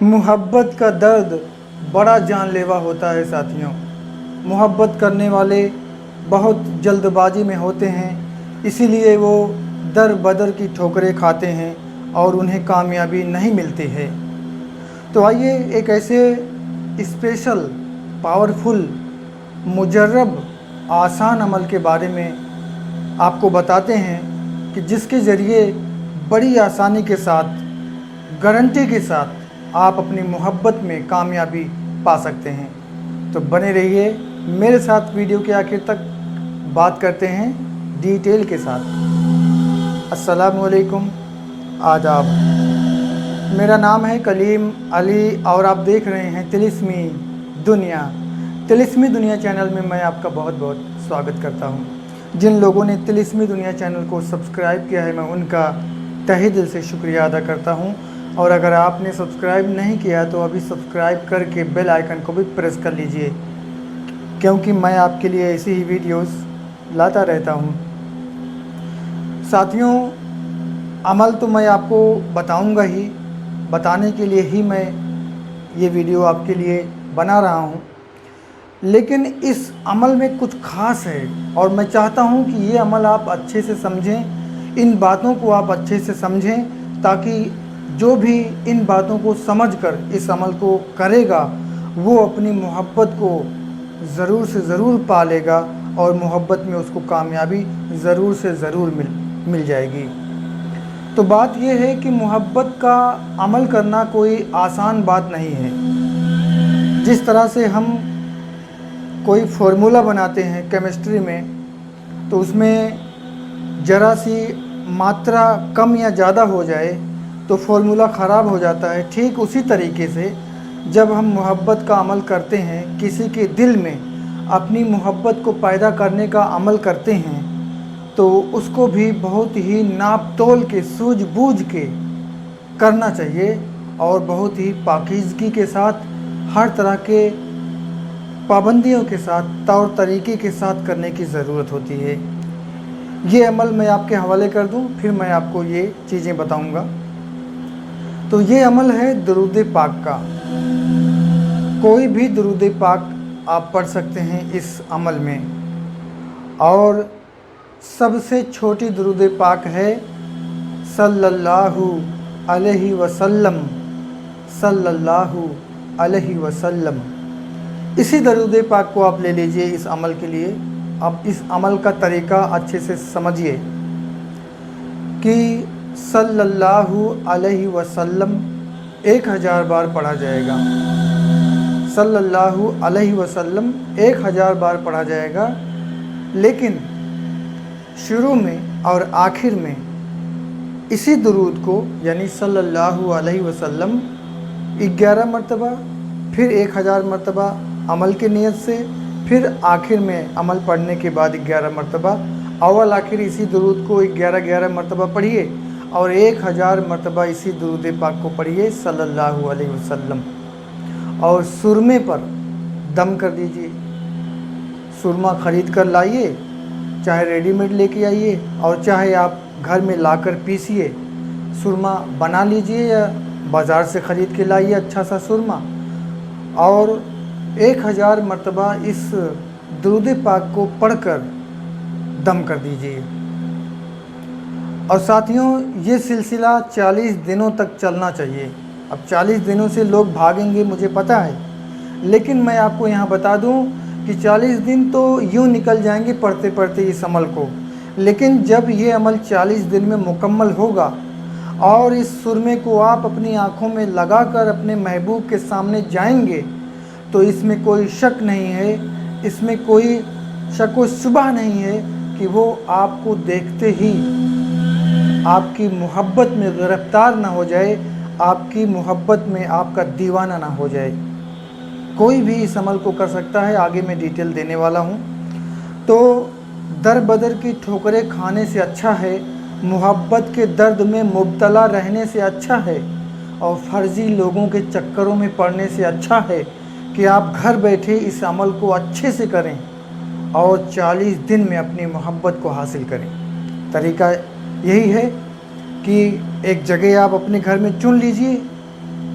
मुहब्बत का दर्द बड़ा जानलेवा होता है साथियों। मुहब्बत करने वाले बहुत जल्दबाजी में होते हैं, इसीलिए वो दर बदर की ठोकरें खाते हैं और उन्हें कामयाबी नहीं मिलती है। तो आइए एक ऐसे स्पेशल, पावरफुल, मुजर्रब, आसान अमल के बारे में आपको बताते हैं कि जिसके ज़रिए बड़ी आसानी के साथ, गारंटी के साथ आप अपनी मोहब्बत में कामयाबी पा सकते हैं। तो बने रहिए मेरे साथ, वीडियो के आखिर तक बात करते हैं डिटेल के साथ। अस्सलामु अलैकुम, आदाब। मेरा नाम है कलीम अली और आप देख रहे हैं तिलिस्मी दुनिया। तिलिस्मी दुनिया चैनल में मैं आपका बहुत बहुत स्वागत करता हूं। जिन लोगों ने तिलिस्मी दुनिया चैनल को सब्सक्राइब किया है, मैं उनका तहे दिल से शुक्रिया अदा करता हूं। और अगर आपने सब्सक्राइब नहीं किया तो अभी सब्सक्राइब करके बेल आइकन को भी प्रेस कर लीजिए, क्योंकि मैं आपके लिए ऐसी ही वीडियोस लाता रहता हूं। साथियों, अमल तो मैं आपको बताऊंगा ही, बताने के लिए ही मैं ये वीडियो आपके लिए बना रहा हूं। लेकिन इस अमल में कुछ ख़ास है और मैं चाहता हूं कि ये अमल आप अच्छे से समझें, इन बातों को आप अच्छे से समझें, ताकि जो भी इन बातों को समझकर इस अमल को करेगा वो अपनी मोहब्बत को ज़रूर से ज़रूर पा लेगा और मोहब्बत में उसको कामयाबी ज़रूर से ज़रूर मिल जाएगी। तो बात यह है कि मोहब्बत का अमल करना कोई आसान बात नहीं है। जिस तरह से हम कोई फार्मूला बनाते हैं केमिस्ट्री में, तो उसमें ज़रा सी मात्रा कम या ज़्यादा हो जाए तो फार्मूला ख़राब हो जाता है। ठीक उसी तरीके से जब हम मोहब्बत का अमल करते हैं, किसी के दिल में अपनी मोहब्बत को पैदा करने का अमल करते हैं, तो उसको भी बहुत ही नाप तोल के, सूझबूझ के करना चाहिए और बहुत ही पाकीज़गी के साथ, हर तरह के पाबंदियों के साथ, तौर तरीके के साथ करने की ज़रूरत होती है। ये अमल मैं आपके हवाले कर दूं, फिर मैं आपको ये चीज़ें बताऊंगा। तो ये अमल है दुरूद पाक का। कोई भी दुरूद पाक आप पढ़ सकते हैं इस अमल में, और सबसे छोटी दुरूद पाक है सल्लल्लाहु अलैहि वसल्लम, सल्लल्लाहु अलैहि वसल्लम। इसी दरूद पाक को आप ले लीजिए इस अमल के लिए। अब इस अमल का तरीका अच्छे से समझिए कि सल्लल्लाहु अलैहि वसल्लम 1000 बार पढ़ा जाएगा। सल्लल्लाहु अलैहि वसल्लम 1000 बार पढ़ा जाएगा, लेकिन शुरू में और आखिर में इसी दुरूद को, यानी सल्लल्लाहु अलैहि वसल्लम 11 मरतबा, फिर 1000 मरतबा अमल के नियत से, फिर आखिर में अमल पढ़ने के बाद 11 मरतबा, अव्वल आखिर इसी दुरूद को 11 मरतबा पढ़िए और 1000 मरतबा इसी दुरूद पाक को पढ़िए सल्लल्लाहु अलैहि वसल्लम। और सुरमे पर दम कर दीजिए। सुरमा ख़रीद कर लाइए, चाहे रेडीमेड लेके आइए और चाहे आप घर में लाकर पीसिए। सुरमा बना लीजिए या बाज़ार से ख़रीद के लाइए अच्छा सा सुरमा, और 1000 मरतबा इस दुरूद पाक को पढ़कर दम कर दीजिए। और साथियों, ये सिलसिला 40 दिनों तक चलना चाहिए। अब 40 दिनों से लोग भागेंगे, मुझे पता है, लेकिन मैं आपको यहाँ बता दूँ कि 40 दिन तो यूँ निकल जाएंगे पढ़ते पढ़ते इस अमल को, लेकिन जब ये अमल 40 दिन में मुकम्मल होगा और इस सुरमे को आप अपनी आँखों में लगाकर अपने महबूब के सामने जाएंगे, तो इसमें कोई शक नहीं है, इसमें कोई शक व शुबह नहीं है कि वो आपको देखते ही आपकी मोहब्बत में गिरफ्तार ना हो जाए, आपकी मोहब्बत में आपका दीवाना ना हो जाए। कोई भी इस अमल को कर सकता है, आगे मैं डिटेल देने वाला हूँ। तो दर बदर की ठोकरें खाने से अच्छा है, मोहब्बत के दर्द में मुब्तला रहने से अच्छा है, और फर्जी लोगों के चक्करों में पड़ने से अच्छा है कि आप घर बैठे इस अमल को अच्छे से करें और 40 दिन में अपनी मोहब्बत को हासिल करें। तरीका यही है कि एक जगह आप अपने घर में चुन लीजिए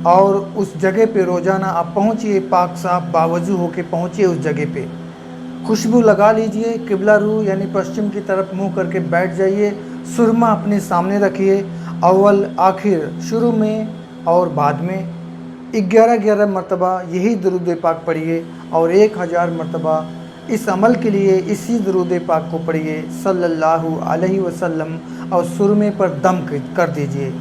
और उस जगह पे रोज़ाना आप पहुँचिए, पाक साफ बावजू होके पहुँचिए उस जगह पे। खुशबू लगा लीजिए, किबला रू यानी पश्चिम की तरफ मुंह करके बैठ जाइए। सुरमा अपने सामने रखिए, अव्वल आखिर, शुरू में और बाद में 11 मरतबा यही दरूद पाक पढ़िए और 1000 मरतबा इस अमल के लिए इसी दरूद पाक को पढ़िए सल्लल्लाहु अलैहि वसल्लम, और सुरमे पर दम कर दीजिए।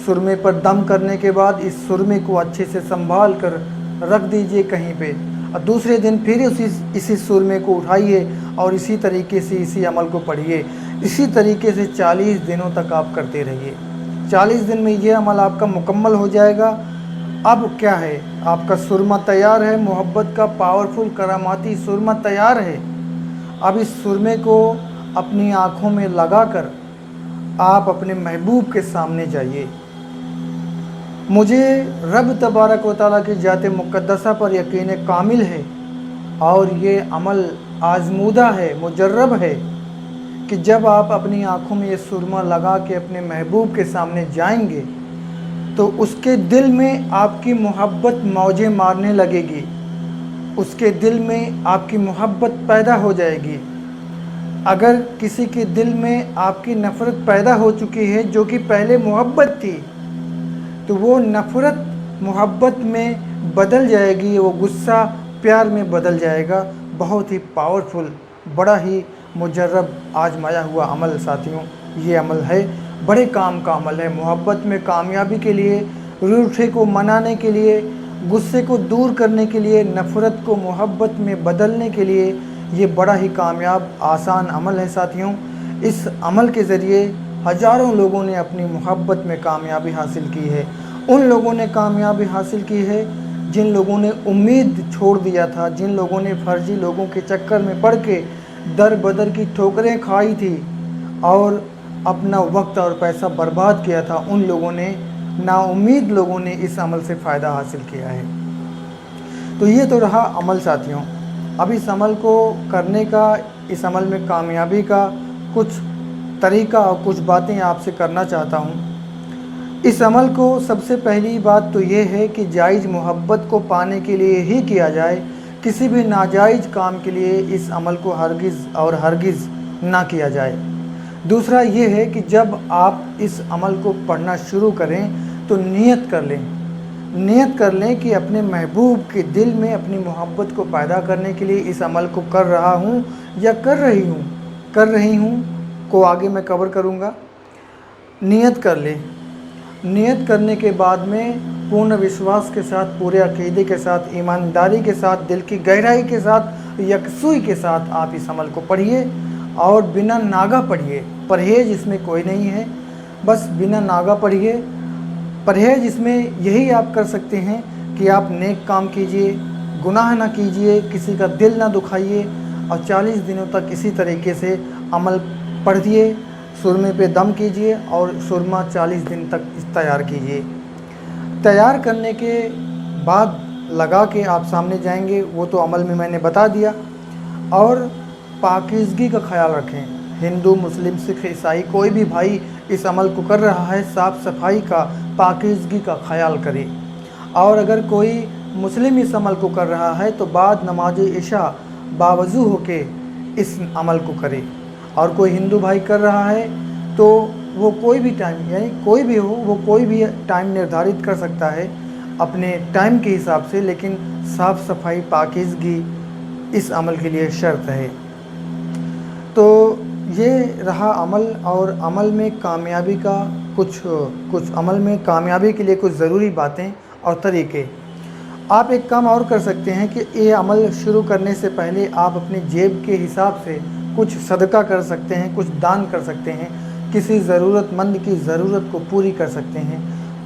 सुरमे पर दम करने के बाद इस सुरमे को अच्छे से संभाल कर रख दीजिए कहीं पे, और दूसरे दिन फिर इसी सुरमे को उठाइए और इसी तरीके से इसी अमल को पढ़िए। इसी तरीके से 40 दिनों तक आप करते रहिए। 40 दिन में ये अमल आपका मुकम्मल हो जाएगा। अब क्या है, आपका सुरमा तैयार है, मोहब्बत का पावरफुल करामाती सुरमा तैयार है। अब इस सुरमे को अपनी आँखों में लगाकर आप अपने महबूब के सामने जाइए। मुझे रब तबारक व तआला की ज़ात मुक़द्दसा पर यकीन कामिल है और ये अमल आज़मूदा है, मुजर्रब है कि जब आप अपनी आँखों में ये सुरमा लगा के अपने महबूब के सामने जाएंगे तो उसके दिल में आपकी मोहब्बत मौजें मारने लगेगी, उसके दिल में आपकी मोहब्बत पैदा हो जाएगी। अगर किसी के दिल में आपकी नफ़रत पैदा हो चुकी है, जो कि पहले मोहब्बत थी, तो वो नफ़रत मोहब्बत में बदल जाएगी, वो गुस्सा प्यार में बदल जाएगा। बहुत ही पावरफुल, बड़ा ही मुजर्रब आजमाया हुआ अमल साथियों, ये अमल है, बड़े काम का अमल है। मोहब्बत में कामयाबी के लिए, रूठे को मनाने के लिए, गुस्से को दूर करने के लिए, नफ़रत को मोहब्बत में बदलने के लिए ये बड़ा ही कामयाब आसान अमल है साथियों। इस अमल के ज़रिए हज़ारों लोगों ने अपनी मोहब्बत में कामयाबी हासिल की है। उन लोगों ने कामयाबी हासिल की है जिन लोगों ने उम्मीद छोड़ दिया था, जिन लोगों ने फर्जी लोगों के चक्कर में पड़ के दर बदर की ठोकरें खाई थी और अपना वक्त और पैसा बर्बाद किया था। उन लोगों ने, नाउम्मीद लोगों ने इस अमल से फ़ायदा हासिल किया है। तो ये तो रहा अमल साथियों। अब इस अमल को करने का, इस अमल में कामयाबी का कुछ तरीका और कुछ बातें आपसे करना चाहता हूँ। इस अमल को सबसे पहली बात तो ये है कि जायज़ मोहब्बत को पाने के लिए ही किया जाए, किसी भी नाजायज़ काम के लिए इस अमल को हरगिज़ और हरगिज़ ना किया जाए। दूसरा ये है कि जब आप इस अमल को पढ़ना शुरू करें तो नियत कर लें कि अपने महबूब के दिल में अपनी मोहब्बत को पैदा करने के लिए इस अमल को कर रहा हूँ या कर रही हूँ को आगे मैं कवर करूँगा। नियत कर लें। नियत करने के बाद में पूर्ण विश्वास के साथ, पूरे अक़ीदे के साथ, ईमानदारी के साथ, दिल की गहराई के साथ, यकसुई के साथ आप इस अमल को पढ़िए और बिना नागा पढ़िए। परहेज़ इसमें कोई नहीं है, बस बिना नागा पढ़िए। परहेज़ इसमें यही आप कर सकते हैं कि आप नेक काम कीजिए, गुनाह ना कीजिए, किसी का दिल ना दुखाइए और 40 दिनों तक इसी तरीके से अमल पढ़िए। सुरमे पे दम कीजिए और सुरमा 40 दिन तक तैयार कीजिए। तैयार करने के बाद लगा के आप सामने जाएंगे, वो तो अमल में मैंने बता दिया। और पाकीज़गी का ख्याल रखें। हिंदू, मुस्लिम, सिख, ईसाई कोई भी भाई इस अमल को कर रहा है, साफ़ सफाई का, पाकीज़गी का ख्याल करे। और अगर कोई मुस्लिम इस अमल को कर रहा है तो बाद नमाज इशा बावजू होके इस अमल को करे। और कोई हिंदू भाई कर रहा है तो वो कोई भी टाइम, यानी कोई भी हो, वो कोई भी टाइम निर्धारित कर सकता है अपने टाइम के हिसाब से, लेकिन साफ़ सफाई, पाकीज़गी इस अमल के लिए शर्त है। तो ये रहा अमल। और अमल में कामयाबी का कुछ अमल में कामयाबी के लिए कुछ ज़रूरी बातें और तरीके। आप एक काम और कर सकते हैं कि ये अमल शुरू करने से पहले आप अपने जेब के हिसाब से कुछ सदका कर सकते हैं, कुछ दान कर सकते हैं, किसी ज़रूरतमंद की ज़रूरत को पूरी कर सकते हैं।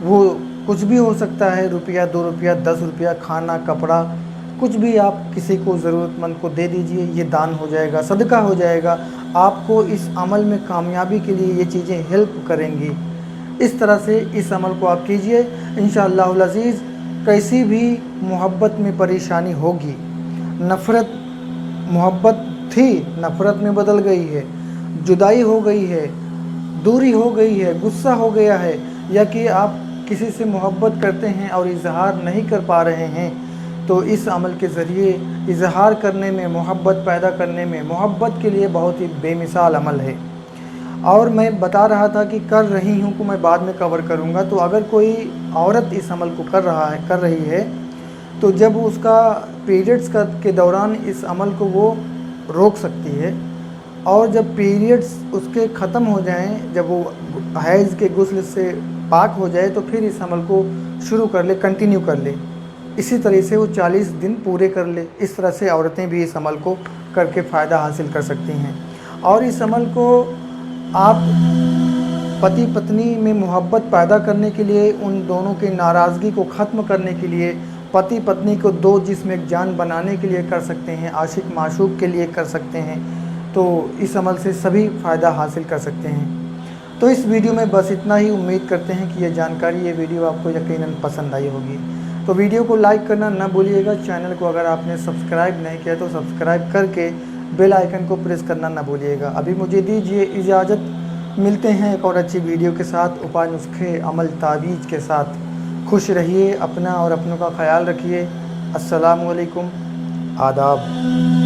वो कुछ भी हो सकता है, रुपया, 2 रुपया, 10 रुपया, खाना, कपड़ा, कुछ भी आप किसी को ज़रूरतमंद को दे दीजिए, ये दान हो जाएगा, सदका हो जाएगा। आपको इस अमल में कामयाबी के लिए ये चीज़ें हेल्प करेंगी। इस तरह से इस अमल को आप कीजिए, इंशाअल्लाहुल अज़ीज़। कैसी भी मोहब्बत में परेशानी होगी, नफ़रत, मोहब्बत थी, नफ़रत में बदल गई है, जुदाई हो गई है, दूरी हो गई है, गुस्सा हो गया है, या कि आप किसी से मोहब्बत करते हैं और इजहार नहीं कर पा रहे हैं, तो इस अमल के ज़रिए इजहार करने में, मोहब्बत पैदा करने में, मोहब्बत के लिए बहुत ही बेमिसाल अमल है। और मैं बता रहा था कि कर रही हूँ को मैं बाद में कवर करूँगा। तो अगर कोई औरत इस अमल को कर रही है, तो जब उसका पीरियड्स के दौरान इस अमल को वो रोक सकती है, और जब पीरियड्स उसके ख़त्म हो जाएं, जब वो हैज़ के गुस्ल से पाक हो जाए, तो फिर इस अमल को शुरू कर ले, कंटिन्यू कर ले। इसी तरह से वो 40 दिन पूरे कर ले। इस तरह से औरतें भी इस अमल को करके फ़ायदा हासिल कर सकती हैं। और इस अमल को आप पति पत्नी में मोहब्बत पैदा करने के लिए, उन दोनों की नाराज़गी को ख़त्म करने के लिए, पति पत्नी को दो जिस्म एक जान बनाने के लिए कर सकते हैं, आशिक माशूक के लिए कर सकते हैं। तो इस अमल से सभी फ़ायदा हासिल कर सकते हैं। तो इस वीडियो में बस इतना ही। उम्मीद करते हैं कि ये जानकारी, ये वीडियो आपको यकीनन पसंद आई होगी। तो वीडियो को लाइक करना ना भूलिएगा। चैनल को अगर आपने सब्सक्राइब नहीं किया तो सब्सक्राइब करके बेल आइकन को प्रेस करना ना भूलिएगा। अभी मुझे दीजिए इजाज़त। मिलते हैं एक और अच्छी वीडियो के साथ, उपाय, नुस्खे, अमल, तावीज़ के साथ। खुश रहिए, अपना और अपनों का ख्याल रखिए। अस्सलामु अलैकुम, आदाब।